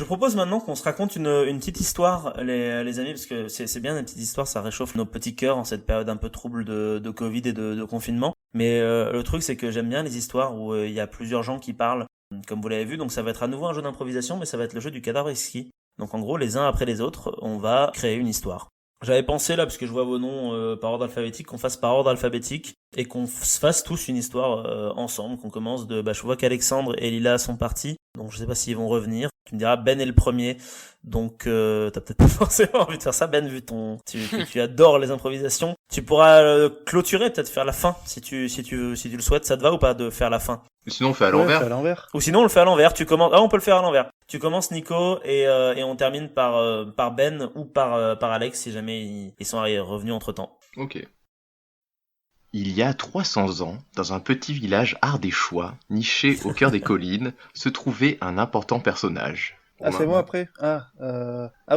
Je propose maintenant qu'on se raconte une petite histoire, les amis, parce que c'est bien une petite histoire, ça réchauffe nos petits cœurs en cette période un peu trouble de Covid et de confinement. Mais le truc, c'est que j'aime bien les histoires où il y a plusieurs gens qui parlent, comme vous l'avez vu. Donc ça va être à nouveau un jeu d'improvisation, mais ça va être le jeu du cadavre exquis. Donc en gros, les uns après les autres, on va créer une histoire. J'avais pensé là, parce que je vois vos noms par ordre alphabétique, qu'on fasse par ordre alphabétique et qu'on se fasse tous une histoire ensemble, qu'on commence de... je vois qu'Alexandre et Lila sont partis, donc je sais pas s'ils vont revenir. Tu me diras, Ben est le premier, donc t'as peut-être pas forcément envie de faire ça, Ben, vu tu adores les improvisations. Tu pourras clôturer, peut-être faire la fin, si tu le souhaites. Ça te va ou pas de faire la fin? Sinon on fait à l'envers. Ouais, à l'envers. Ou sinon on le fait à l'envers. Tu commences. On peut le faire à l'envers. Tu commences Nico et on termine par Ben ou par Alex si jamais ils sont revenus entre temps. Ok. Il y a 300 ans, dans un petit village ardéchois, niché au cœur des collines, se trouvait un important personnage. Ah, c'est moi après? Ah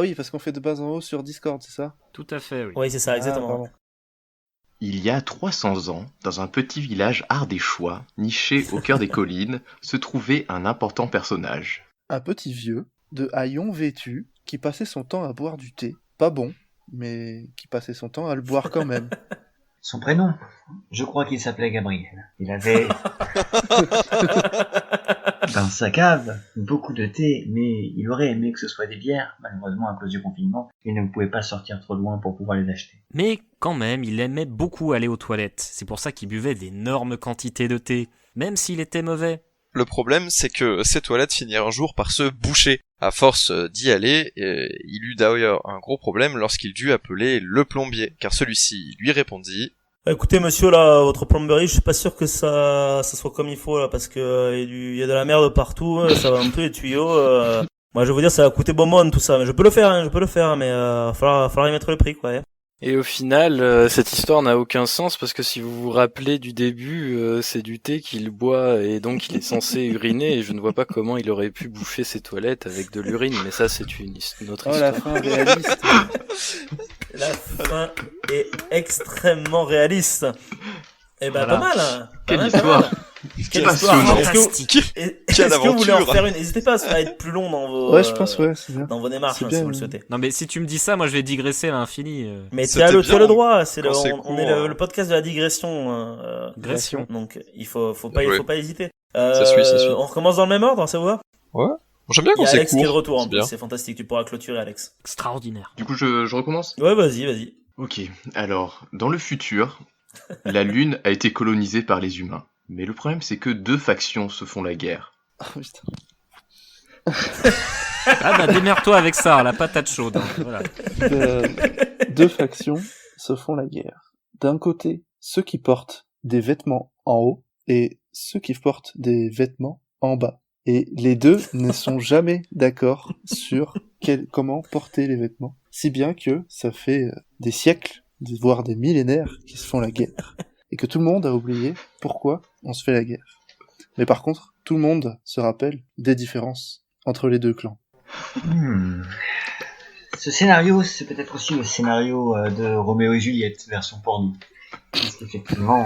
oui, parce qu'on fait de bas en haut sur Discord, c'est ça? Tout à fait, oui. Oui, c'est ça, exactement. Pardon. Il y a 300 ans, dans un petit village ardéchois, niché au cœur des collines, se trouvait un important personnage. Un petit vieux, de haillons vêtu, qui passait son temps à boire du thé. Pas bon, mais qui passait son temps à le boire quand même. Son prénom, je crois qu'il s'appelait Gabriel. Il avait dans sa cave beaucoup de thé, mais il aurait aimé que ce soit des bières. Malheureusement, à cause du confinement, il ne pouvait pas sortir trop loin pour pouvoir les acheter. Mais quand même, il aimait beaucoup aller aux toilettes. C'est pour ça qu'il buvait d'énormes quantités de thé, même s'il était mauvais. Le problème, c'est que ces toilettes finirent un jour par se boucher. À force d'y aller, il eut d'ailleurs un gros problème lorsqu'il dut appeler le plombier, car celui-ci lui répondit: Écoutez monsieur là, votre plomberie, je suis pas sûr que ça soit comme il faut là, parce que il y a de la merde partout, ça va un peu les tuyaux. Moi je vais vous dire, ça va coûter bonbonne tout ça, mais je peux le faire, mais falloir y mettre le prix quoi. Ouais. Et au final, cette histoire n'a aucun sens parce que si vous vous rappelez du début, c'est du thé qu'il boit et donc il est censé uriner et je ne vois pas comment il aurait pu bouffer ses toilettes avec de l'urine, mais ça c'est une autre Oh, la histoire. fin réaliste. La fin est extrêmement réaliste. Eh ben Voilà. pas mal. Hein. Quelle Pas mal, histoire. pas mal. Quelle Passionnant. histoire. Fantastique. Est-ce que vous voulez en aventure. refaire une? N'hésitez pas à être plus long dans vos Ouais, je pense, ouais, c'est bien. dans vos démarches C'est hein, bien, si vous le ouais. souhaitez. Non mais si tu me dis ça, moi je vais digresser à l'infini. Mais tu C'était as le bien droit, quand c'est on est court, le podcast de la digression. Digression. Donc il faut pas hésiter. Ça suit. On recommence dans le même ordre, ça vous va? J'aime bien Il y quand a c'est Alex qui est de court. retour en C'est plus, bien. c'est fantastique, tu pourras clôturer Alex. Extraordinaire. Du coup, je recommence. Ouais, vas-y. Ok, alors, dans le futur, la Lune a été colonisée par les humains. Mais le problème, c'est que 2 factions se font la guerre. Oh, putain. Ah bah démerde-toi avec ça, la patate chaude. Hein. Voilà. Deux factions se font la guerre. D'un côté, ceux qui portent des vêtements en haut et ceux qui portent des vêtements en bas. Et les deux ne sont jamais d'accord sur comment porter les vêtements. Si bien que ça fait des siècles, voire des millénaires, qu'ils se font la guerre. Et que tout le monde a oublié pourquoi on se fait la guerre. Mais par contre, tout le monde se rappelle des différences entre les deux clans. Ce scénario, c'est peut-être aussi le scénario de Roméo et Juliette, version porno. Parce qu'effectivement,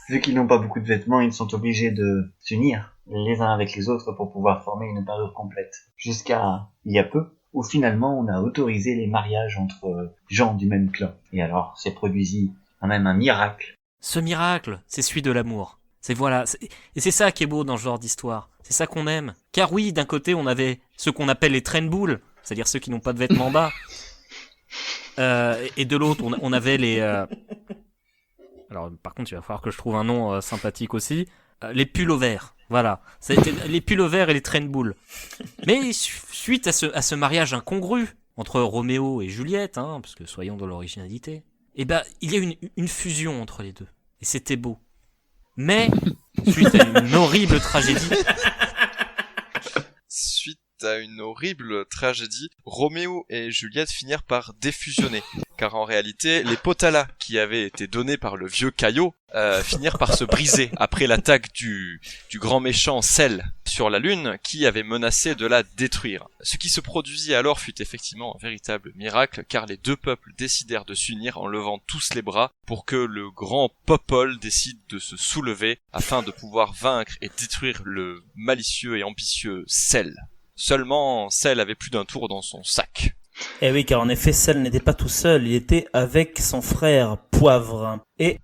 vu qu'ils n'ont pas beaucoup de vêtements, ils sont obligés de s'unir les uns avec les autres pour pouvoir former une parure complète. Jusqu'à il y a peu, où finalement on a autorisé les mariages entre gens du même clan. Et alors, s'est produit quand même un miracle. Ce miracle, c'est celui de l'amour. Et c'est ça qui est beau dans ce genre d'histoire. C'est ça qu'on aime. Car oui, d'un côté, on avait ceux qu'on appelle les traîne-boules, c'est-à-dire ceux qui n'ont pas de vêtements bas. Et de l'autre, on avait les... Alors, par contre, il va falloir que je trouve un nom sympathique aussi. Les pullovers. Voilà. Ça a été les pullovers et les traîne-boules. Mais suite à ce mariage incongru entre Roméo et Juliette, hein, parce que soyons dans l'originalité, eh ben, il y a une fusion entre les deux. Et c'était beau. Mais, suite à une horrible tragédie... Suite à une horrible tragédie, Roméo et Juliette finirent par défusionner. Car en réalité, les potalas qui avaient été donnés par le vieux Caillot finirent par se briser après l'attaque du grand méchant Sel sur la Lune qui avait menacé de la détruire. Ce qui se produisit alors fut effectivement un véritable miracle car les deux peuples décidèrent de s'unir en levant tous les bras pour que le grand Popol décide de se soulever afin de pouvoir vaincre et détruire le malicieux et ambitieux Sel. Seulement, Cell avait plus d'un tour dans son sac. Eh oui, car en effet, Cell n'était pas tout seul, il était avec son frère Poivre. Et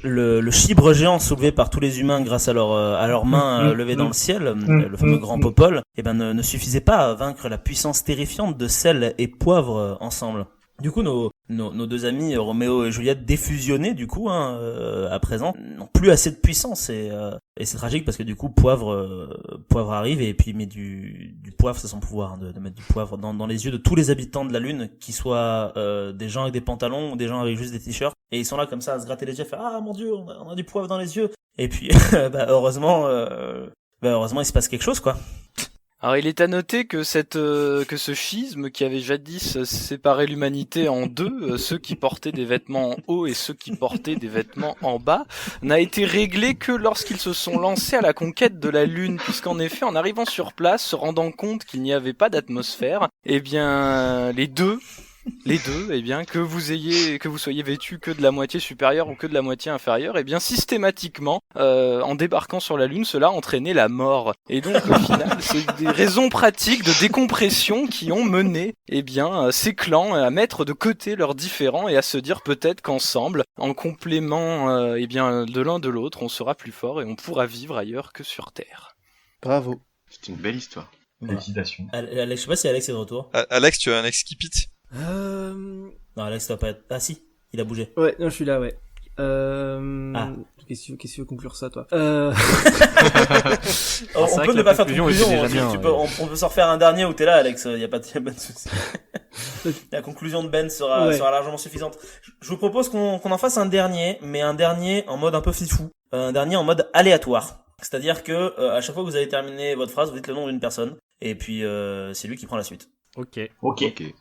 le chibre géant soulevé par tous les humains grâce à leurs mains levées dans le ciel, le fameux grand Popol, eh ben ne suffisait pas à vaincre la puissance terrifiante de Cell et Poivre ensemble. Du coup, nos deux amis Roméo et Juliette défusionnés, du coup, à présent, n'ont plus assez de puissance et c'est tragique parce que du coup, Poivre arrive et puis met du poivre, c'est son pouvoir, de mettre du poivre dans les yeux de tous les habitants de la Lune, qu'ils soient des gens avec des pantalons ou des gens avec juste des t-shirts, et ils sont là comme ça à se gratter les yeux, à faire ah mon Dieu, on a du poivre dans les yeux, et puis heureusement, il se passe quelque chose quoi. Alors il est à noter que ce schisme qui avait jadis séparé l'humanité en deux, ceux qui portaient des vêtements en haut et ceux qui portaient des vêtements en bas, n'a été réglé que lorsqu'ils se sont lancés à la conquête de la Lune, puisqu'en effet, en arrivant sur place, se rendant compte qu'il n'y avait pas d'atmosphère, eh bien les deux, eh bien, que vous soyez vêtus que de la moitié supérieure ou que de la moitié inférieure, eh bien, systématiquement, en débarquant sur la Lune, cela entraînait la mort. Et donc, au final, c'est des raisons pratiques de décompression qui ont mené, eh bien, ces clans à mettre de côté leurs différends et à se dire peut-être qu'ensemble, en complément, eh bien, de l'un de l'autre, on sera plus fort et on pourra vivre ailleurs que sur Terre. Bravo. C'est une belle histoire. Félicitations. Alex, je sais pas si Alex est de retour. Alex, tu as un ex qui pite? Non, Alex doit pas être... Ah si, il a bougé. Ouais, non, je suis là, ouais. Ah. Qu'est-ce que tu veux conclure ça, toi on vrai peut que ne la pas faire de conclusion conclusion, était déjà bien, on peut s'en refaire un dernier où t'es là, Alex, y a pas de souci. La conclusion de Ben sera largement suffisante. Je vous propose qu'on en fasse un dernier, mais un dernier en mode un peu fifou. Un dernier en mode aléatoire. C'est-à-dire que à chaque fois que vous avez terminé votre phrase, vous dites le nom d'une personne, et puis c'est lui qui prend la suite. Ok.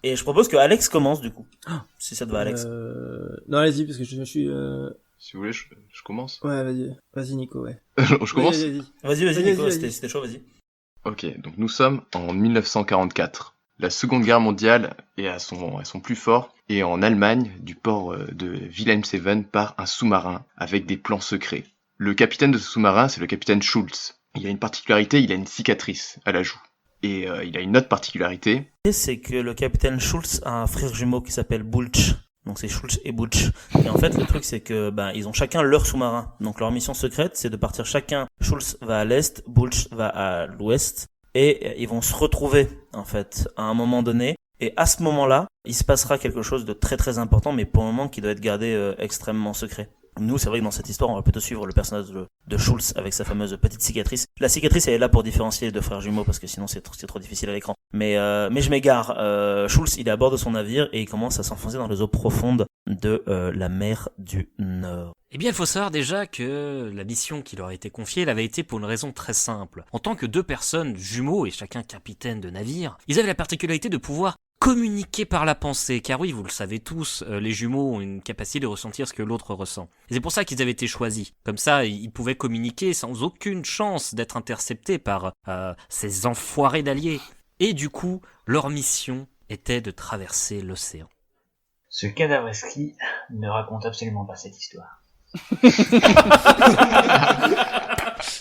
Et je propose que Alex commence du coup. Si ça te va, Alex. Non, allez-y, parce que je suis... Si vous voulez, je commence. Ouais, vas-y Nico, ouais. Je commence. Vas-y Nico, c'était chaud, vas-y. Ok, donc nous sommes en 1944. La Seconde Guerre mondiale est à son plus fort, et en Allemagne, du port de Wilhelmshaven part un sous-marin avec des plans secrets. Le capitaine de ce sous-marin, c'est le capitaine Schulz. Il a une particularité, il a une cicatrice à la joue. Et il a une autre particularité. C'est que le capitaine Schulz a un frère jumeau qui s'appelle Bulch. Donc c'est Schulz et Bulch. Et en fait, le truc c'est que ils ont chacun leur sous-marin. Donc leur mission secrète, c'est de partir chacun. Schulz va à l'est, Bulch va à l'ouest. Et ils vont se retrouver, en fait, à un moment donné. Et à ce moment-là, il se passera quelque chose de très très important, mais pour le moment qui doit être gardé extrêmement secret. Nous, c'est vrai que dans cette histoire, on va plutôt suivre le personnage de Schulz avec sa fameuse petite cicatrice. La cicatrice, elle est là pour différencier les deux frères jumeaux, parce que sinon c'est trop difficile à l'écran. Mais je m'égare. Schulz, il est à bord de son navire et il commence à s'enfoncer dans les eaux profondes de la mer du Nord. Eh bien, il faut savoir déjà que la mission qui leur a été confiée, elle avait été pour une raison très simple. En tant que deux personnes jumeaux et chacun capitaine de navire, ils avaient la particularité de pouvoir communiquer par la pensée, car oui, vous le savez tous, les jumeaux ont une capacité de ressentir ce que l'autre ressent. Et c'est pour ça qu'ils avaient été choisis. Comme ça, ils pouvaient communiquer sans aucune chance d'être interceptés par ces enfoirés d'alliés. Et du coup, leur mission était de traverser l'océan. Ce cadavreski ne raconte absolument pas cette histoire.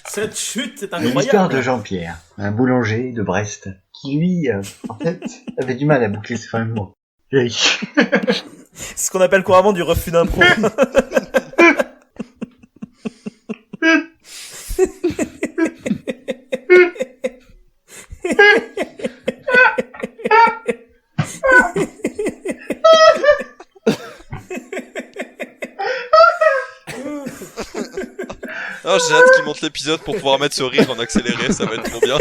Cette chute est C'est l'histoire incroyable. de Jean-Pierre, un boulanger de Brest, qui lui, en fait, avait du mal à boucler ses fins de mois. C'est ce qu'on appelle couramment du refus d'impro. Oh, j'ai hâte qu'ils montent l'épisode pour pouvoir mettre ce rire en accéléré, ça va être trop bien.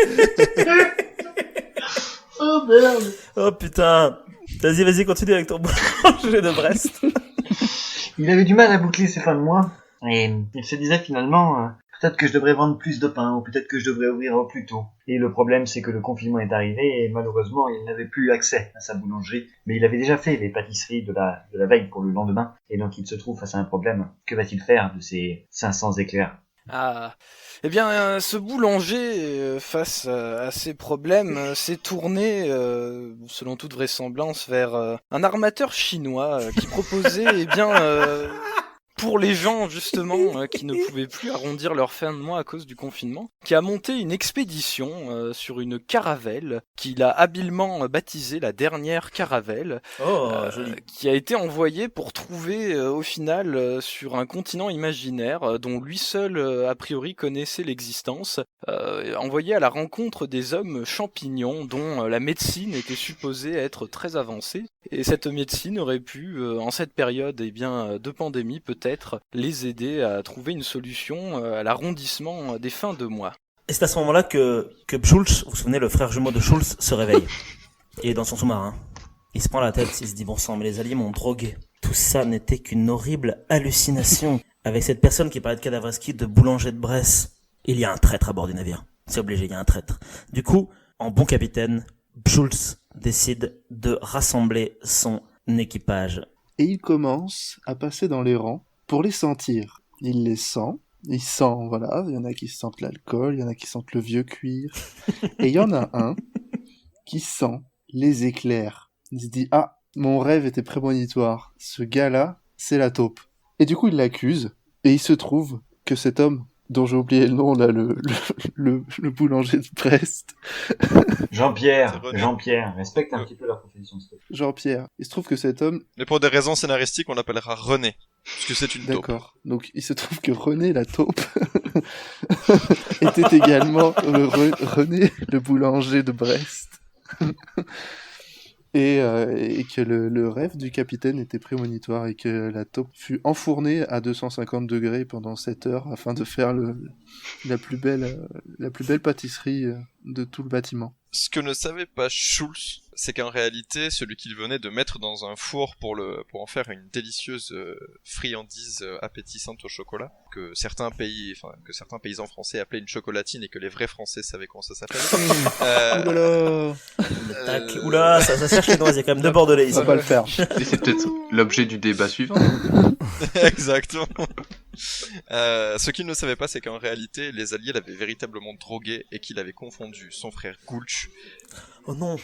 Oh merde. Oh putain. Vas-y, continue avec ton boulanger de Brest. Il avait du mal à boucler ses fins de mois, et il se disait finalement, peut-être que je devrais vendre plus de pain, ou peut-être que je devrais ouvrir plus tôt. Et le problème, c'est que le confinement est arrivé, et malheureusement, il n'avait plus accès à sa boulangerie. Mais il avait déjà fait les pâtisseries de la veille pour le lendemain, et donc il se trouve face à un problème. Que va-t-il faire de ces 500 éclairs? Ah, eh bien, ce boulanger, face à ces problèmes, s'est tourné, selon toute vraisemblance, vers un armateur chinois qui proposait, eh bien, pour les gens justement qui ne pouvaient plus arrondir leur fin de mois à cause du confinement, qui a monté une expédition sur une caravelle qu'il a habilement baptisée la dernière caravelle, Joli. qui a été envoyée pour trouver au final sur un continent imaginaire dont lui seul a priori connaissait l'existence, envoyé à la rencontre des hommes champignons dont la médecine était supposée être très avancée, et cette médecine aurait pu en cette période de pandémie peut-être les aider à trouver une solution à l'arrondissement des fins de mois. Et c'est à ce moment-là que Schultz, vous vous souvenez, le frère jumeau de Schultz, se réveille. Il est dans son sous-marin. Il se prend la tête, il se dit bon sang, mais les alliés m'ont drogué. Tout ça n'était qu'une horrible hallucination. Avec cette personne qui parlait de Cadavreski, de boulanger de Bresse. Il y a un traître à bord du navire. C'est obligé, il y a un traître. Du coup, en bon capitaine, Schultz décide de rassembler son équipage. Et il commence à passer dans les rangs pour les sentir. Il les sent. Il sent, voilà, il y en a qui sentent l'alcool, il y en a qui sentent le vieux cuir. Et il y en a un qui sent les éclairs. Il se dit, ah, mon rêve était prémonitoire. Ce gars-là, c'est la taupe. Et du coup, il l'accuse. Et il se trouve que cet homme, dont j'ai oublié le nom, là, le boulanger de Brest. Jean-Pierre, respecte un petit peu la profession. Jean-Pierre. Il se trouve que cet homme... Mais pour des raisons scénaristiques, on l'appellera René. Parce que c'est une taupe. D'accord. Donc, il se trouve que René, la taupe, était également René, le boulanger de Brest. Et que le rêve du capitaine était prémonitoire et que la taupe fut enfournée à 250 degrés pendant 7 heures afin de faire la plus belle pâtisserie de tout le bâtiment. Ce que ne savait pas Schultz, c'est qu'en réalité, celui qu'il venait de mettre dans un four pour en faire une délicieuse friandise appétissante au chocolat, que certains paysans français appelaient une chocolatine et que les vrais Français savaient comment ça s'appelle. Oulala Le tacle. Oula, ça cherche les noises, il y a quand même 2 bordelais On ici. va pas le faire. Et c'est peut-être l'objet du débat suivant. Exactement. Ce qu'il ne savait pas, c'est qu'en réalité, les Alliés l'avaient véritablement drogué et qu'il avait confondu son frère Gulch. Oh non.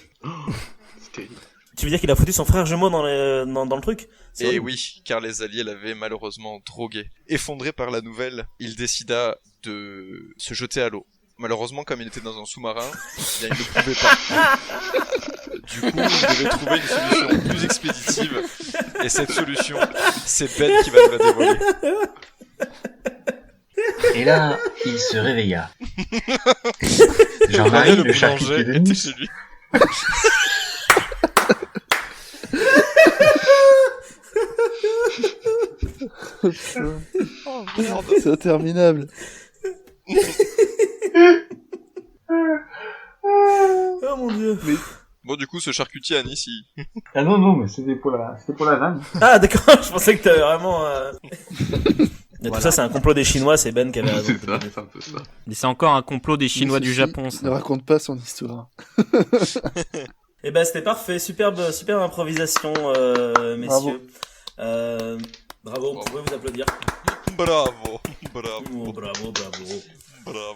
C'est terrible. Tu veux dire qu'il a foutu son frère jumeau dans le truc? C'est Et horrible. oui, car les Alliés l'avaient malheureusement drogué. Effondré par la nouvelle, il décida de se jeter à l'eau. Malheureusement, comme il était dans un sous-marin, il ne pouvait pas. Du coup, il devait trouver une solution plus expéditive. Et cette solution, c'est Ben qui va nous la dévoiler. Et là, il se réveilla. René, Jean-Marie, le le charcutier boulanger, de était Nice. chez lui. Oh merde. C'est interminable. Oh mon dieu. Bon, du coup, ce charcutier à Nice, Ah non, mais c'était pour la vanne. Ah d'accord, je pensais que t'avais vraiment... Mais Voilà. tout ça c'est un complot des Chinois, c'est Ben qui avait raison. C'est ça, c'est un peu ça. Mais c'est encore un complot des Chinois Mais du ceci Japon, ne ça. raconte pas son histoire. Et ben c'était parfait, superbe improvisation, messieurs. Bravo, vous pouvez vous applaudir. bravo. Oh, bravo. Bravo.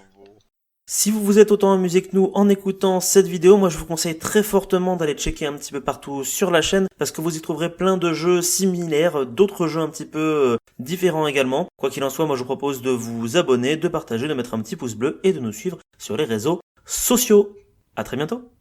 Si vous vous êtes autant amusé que nous en écoutant cette vidéo, moi je vous conseille très fortement d'aller checker un petit peu partout sur la chaîne parce que vous y trouverez plein de jeux similaires, d'autres jeux un petit peu différents également. Quoi qu'il en soit, moi je vous propose de vous abonner, de partager, de mettre un petit pouce bleu et de nous suivre sur les réseaux sociaux. À très bientôt.